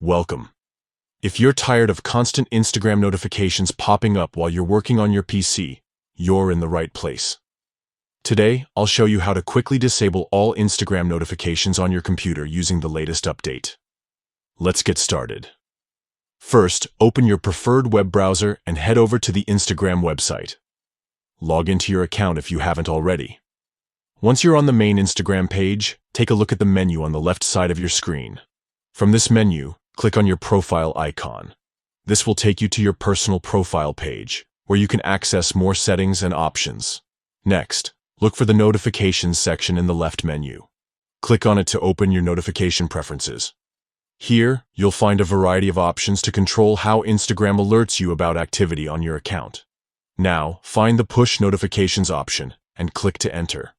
Welcome. If you're tired of constant Instagram notifications popping up while you're working on your PC, you're in the right place. Today, I'll show you how to quickly disable all Instagram notifications on your computer using the latest update. Let's get started. First, open your preferred web browser and head over to the Instagram website. Log into your account if you haven't already. Once you're on the main Instagram page, take a look at the menu on the left side of your screen. From this menu, click on your profile icon. This will take you to your personal profile page, where you can access more settings and options. Next, look for the notifications section in the left menu. Click on it to open your notification preferences. Here, you'll find a variety of options to control how Instagram alerts you about activity on your account. Now, find the push notifications option and click to enter.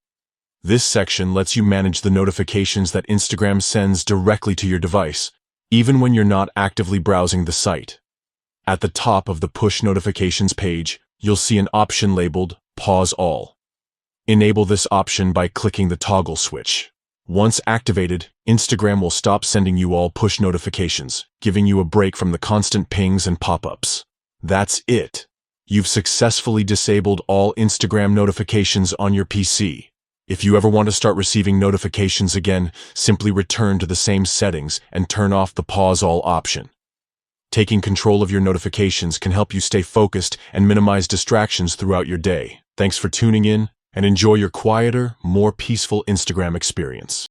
This section lets you manage the notifications that Instagram sends directly to your device, even when you're not actively browsing the site. At the top of the push notifications page, you'll see an option labeled Pause All. Enable this option by clicking the toggle switch. Once activated, Instagram will stop sending you all push notifications, giving you a break from the constant pings and pop-ups. That's it. You've successfully disabled all Instagram notifications on your PC. If you ever want to start receiving notifications again, simply return to the same settings and turn off the Pause All option. Taking control of your notifications can help you stay focused and minimize distractions throughout your day. Thanks for tuning in, and enjoy your quieter, more peaceful Instagram experience.